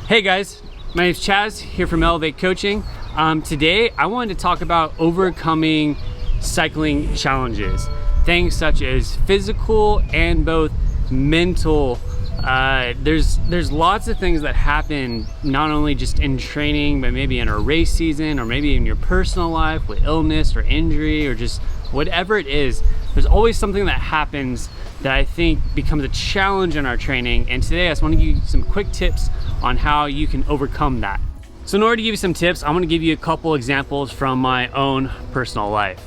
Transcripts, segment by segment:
Hey guys, my name is Chaz, here from Elevate Coaching. Today I wanted to talk about overcoming cycling challenges. Things such as physical and both mental. There's lots of things that happen not only just in training, but maybe in a race season or maybe in your personal life with illness or injury or just whatever it is. There's always something that happens that I think becomes a challenge in our training. And today I just want to give you some quick tips on how you can overcome that. So in order to give you some tips, I'm going to give you a couple examples from my own personal life.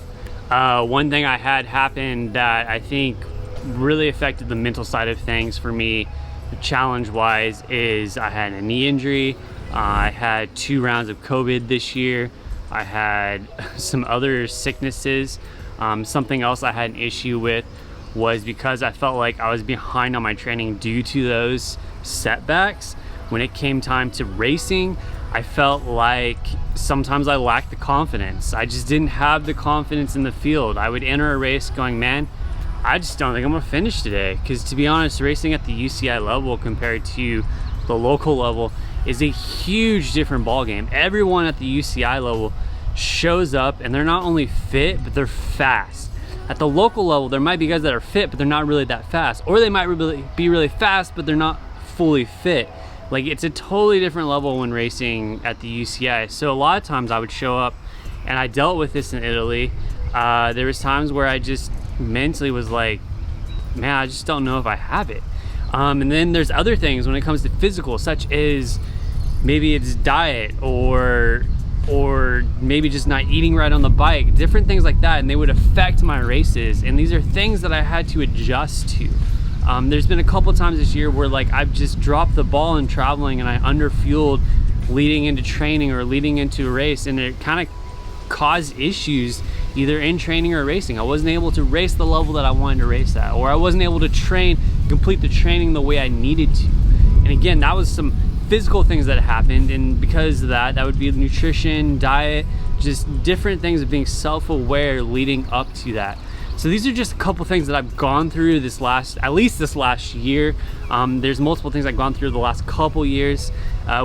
One thing I had happen that I think really affected the mental side of things for me, challenge-wise, is I had a knee injury. I had 2 rounds of COVID this year. I had some other sicknesses. Something else I had an issue with was because I felt like I was behind on my training due to those setbacks. When it came time to racing, I felt like sometimes I lacked the confidence. I just didn't have the confidence in the field. I would enter a race going, man, I just don't think I'm gonna finish today. Because to be honest, racing at the UCI level compared to the local level is a huge different ballgame. Everyone at the UCI level shows up and they're not only fit, but they're fast. At the local level, there might be guys that are fit, but they're not really that fast. Or they might be really fast, but they're not fully fit. Like, it's a totally different level when racing at the UCI. So a lot of times I would show up, and I dealt with this in Italy. There was times where I just mentally was like, man, I just don't know if I have it. And then there's other things when it comes to physical, such as maybe it's diet or maybe just not eating right on the bike, different things like that, and they would affect my races. And these are things that I had to adjust to. There's been a couple times this year where like I've just dropped the ball in traveling and I underfueled leading into training or leading into a race, and it kind of caused issues either in training or racing. I wasn't able to race the level that I wanted to race at, or I wasn't able to complete the training the way I needed to. And again, that was some physical things that happened, and because of that would be nutrition, diet, just different things of being self-aware leading up to that. So these are just a couple things that I've gone through at least this last year. There's multiple things I've gone through the last couple years.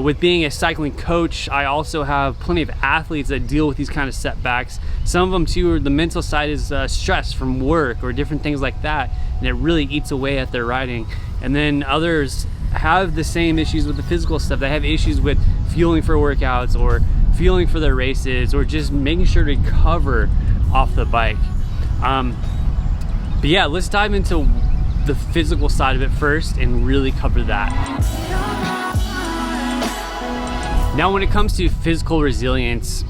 With being a cycling coach, I also have plenty of athletes that deal with these kind of setbacks. Some of them too, the mental side is stress from work or different things like that, and it really eats away at their riding. And then others have the same issues with the physical stuff. They have issues with fueling for workouts or fueling for their races or just making sure to recover off the bike. But yeah, let's dive into the physical side of it first and really cover that. Now, when it comes to physical resilience,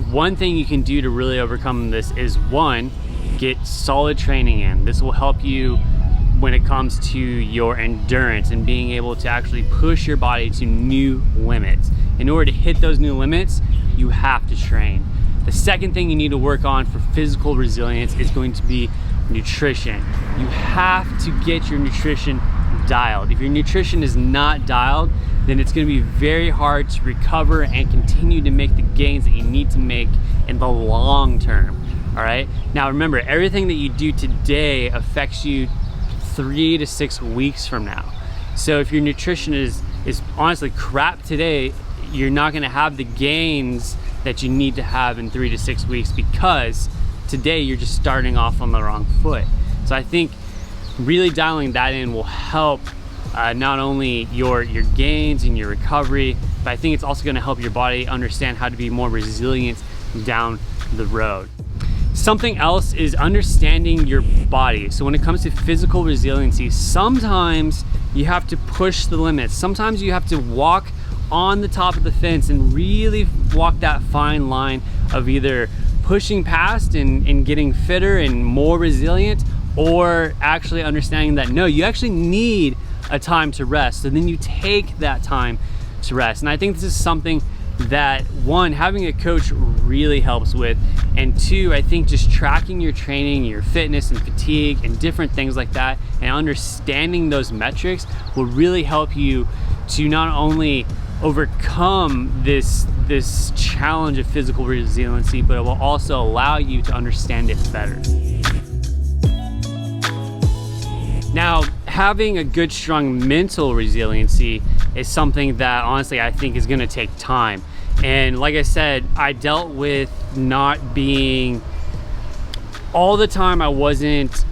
one thing you can do to really overcome this is, one, get solid training in. This will help you when it comes to your endurance and being able to actually push your body to new limits. In order to hit those new limits, you have to train. The second thing you need to work on for physical resilience is going to be nutrition. You have to get your nutrition dialed. If your nutrition is not dialed, then it's going to be very hard to recover and continue to make the gains that you need to make in the long term. All right? Now remember, everything that you do today affects you 3 to 6 weeks from now. So if your nutrition is honestly crap today, you're not going to have the gains that you need to have in 3 to 6 weeks, because today you're just starting off on the wrong foot. So I think really dialing that in will help not only your gains and your recovery, but I think it's also going to help your body understand how to be more resilient down the road. Something else is understanding your body. So when it comes to physical resiliency, sometimes you have to push the limits. Sometimes you have to walk on the top of the fence and really walk that fine line of either pushing past and getting fitter and more resilient, or actually understanding that no, you actually need a time to rest. So then you take that time to rest. And I think this is something that, one, having a coach really helps with, and two, I think just tracking your training, your fitness and fatigue and different things like that, and understanding those metrics will really help you to not only overcome this challenge of physical resiliency, but it will also allow you to understand it better. Now, having a good, strong mental resiliency is something that honestly I think is going to take time. And like I said, I dealt with not being all the time. I wasn't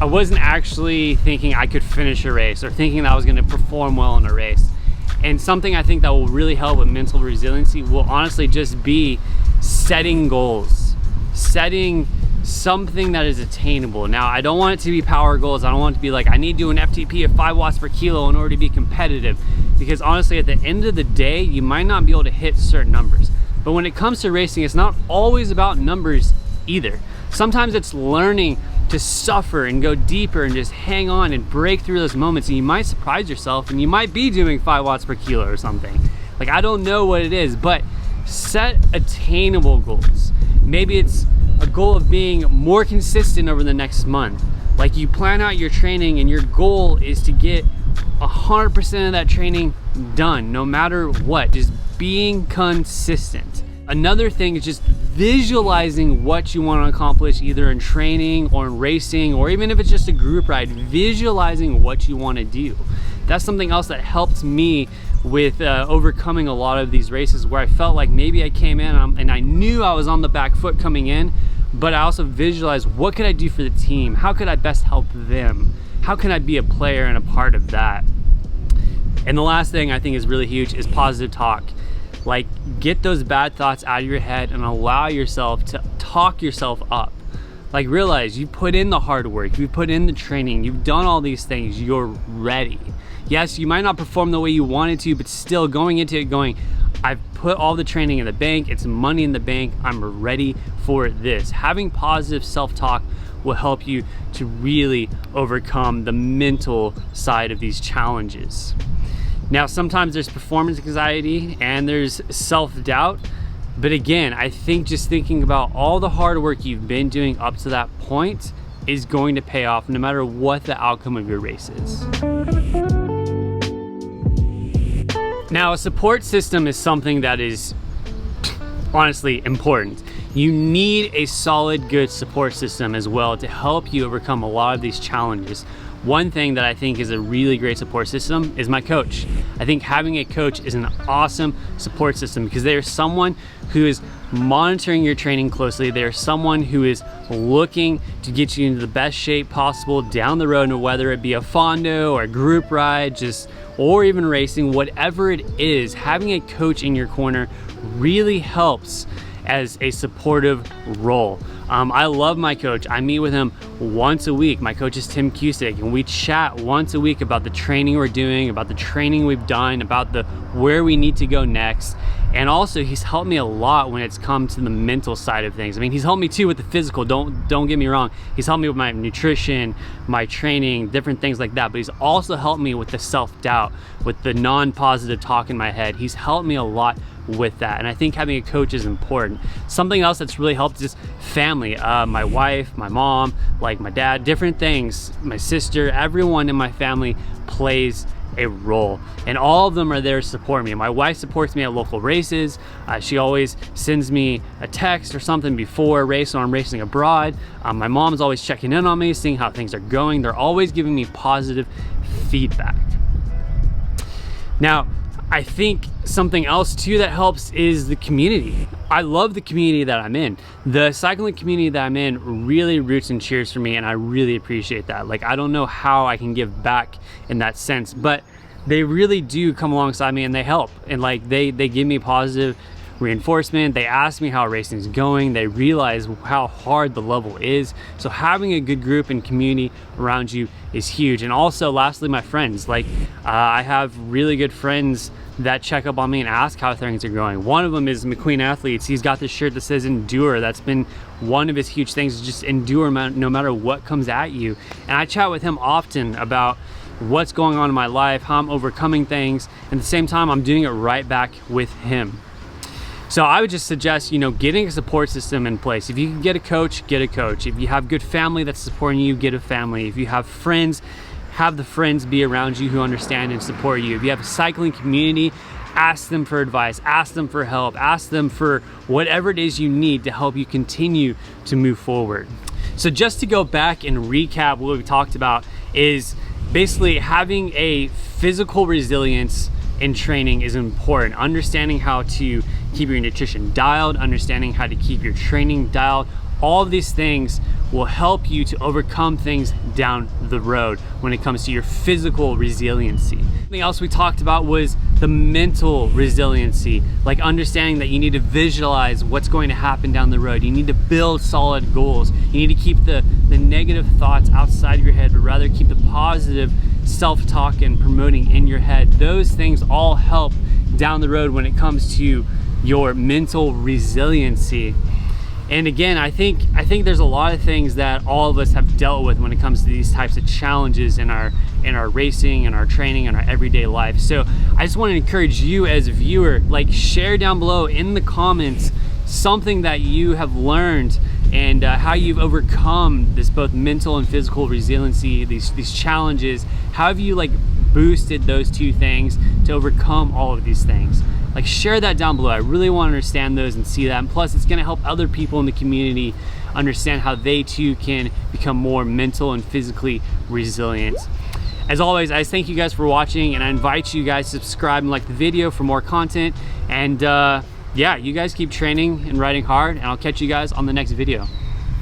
actually thinking I could finish a race or thinking that I was going to perform well in a race. And something I think that will really help with mental resiliency will honestly just be setting goals, setting something that is attainable. Now, I don't want it to be power goals. I don't want it to be like, I need to do an FTP of 5 watts per kilo in order to be competitive, because honestly, at the end of the day, you might not be able to hit certain numbers. But when it comes to racing, it's not always about numbers either. Sometimes it's learning to suffer and go deeper and just hang on and break through those moments, and you might surprise yourself and you might be doing 5 watts per kilo or something. Like, I don't know what it is, but set attainable goals. Maybe it's a goal of being more consistent over the next month. Like, you plan out your training and your goal is to get 100% of that training done, no matter what, just being consistent. Another thing is just visualizing what you want to accomplish, either in training or in racing, or even if it's just a group ride, visualizing what you want to do. That's something else that helped me with overcoming a lot of these races where I felt like maybe I came in and I knew I was on the back foot coming in, but I also visualized, what could I do for the team? How could I best help them? How can I be a player and a part of that? And the last thing I think is really huge is positive talk. Like, get those bad thoughts out of your head and allow yourself to talk yourself up. Like, realize you put in the hard work, you put in the training, you've done all these things, you're ready. Yes, you might not perform the way you wanted to, but still going into it going, I've put all the training in the bank, it's money in the bank, I'm ready for this. Having positive self-talk will help you to really overcome the mental side of these challenges. Now, sometimes there's performance anxiety and there's self-doubt, but again, I think just thinking about all the hard work you've been doing up to that point is going to pay off no matter what the outcome of your race is. Now, a support system is something that is honestly important. You need a solid, good support system as well to help you overcome a lot of these challenges. One thing that I think is a really great support system is my coach. I think having a coach is an awesome support system because they are someone who is monitoring your training closely. They are someone who is looking to get you into the best shape possible down the road, and whether it be a fondo or a group ride, or even racing, whatever it is, having a coach in your corner really helps as a supportive role. I love my coach. I meet with him once a week. My coach is Tim Cusick, and we chat once a week about the training we're doing, about the training we've done, about where we need to go next. And also, he's helped me a lot when it's come to the mental side of things. I mean, he's helped me too with the physical, don't get me wrong. He's helped me with my nutrition, my training, different things like that. But he's also helped me with the self-doubt, with the non-positive talk in my head. He's helped me a lot with that, and I think having a coach is important. Something else that's really helped is family. My wife, my mom, like my dad, different things, my sister, everyone in my family plays a role, and all of them are there to support me. My wife supports me at local races. She always sends me a text or something before a race when I'm racing abroad. My mom's always checking in on me, seeing how things are going. They're always giving me positive feedback. Now, I think something else too that helps is the community. I love the community that I'm in. The cycling community that I'm in really roots and cheers for me, and I really appreciate that. Like, I don't know how I can give back in that sense, but they really do come alongside me and they help. And like, they give me positive reinforcement. They ask me how racing is going. They realize how hard the level is. So having a good group and community around you is huge. And also, lastly, my friends. Like, I have really good friends that check up on me and ask how things are going. One of them is McQueen Athletes. He's got this shirt that says endure. That's been one of his huge things, just endure no matter what comes at you. And I chat with him often about what's going on in my life, how I'm overcoming things, and at the same time, I'm doing it right back with him. So I would just suggest, getting a support system in place. If you can get a coach, get a coach. If you have good family that's supporting you, get a family. If you have friends, have the friends be around you who understand and support you. If you have a cycling community, ask them for advice, ask them for help, ask them for whatever it is you need to help you continue to move forward. So just to go back and recap what we talked about is basically having a physical resilience in training is important. Understanding how to keep your nutrition dialed, understanding how to keep your training dialed, all of these things will help you to overcome things down the road when it comes to your physical resiliency. Something else we talked about was the mental resiliency, like understanding that you need to visualize what's going to happen down the road. You need to build solid goals. You need to keep the negative thoughts outside of your head, but rather keep the positive self-talk and promoting in your head. Those things all help down the road when it comes to your mental resiliency. And again, I think there's a lot of things that all of us have dealt with when it comes to these types of challenges in our racing and our training and our everyday life. So I just want to encourage you as a viewer, like, share down below in the comments something that you have learned and how you've overcome this both mental and physical resiliency, these challenges. How have you like boosted those two things to overcome all of these things? Like, share that down below. I really want to understand those and see that. And plus, it's going to help other people in the community understand how they too can become more mental and physically resilient. As always, I just thank you guys for watching, and I invite you guys to subscribe and like the video for more content. And yeah, you guys keep training and riding hard, and I'll catch you guys on the next video.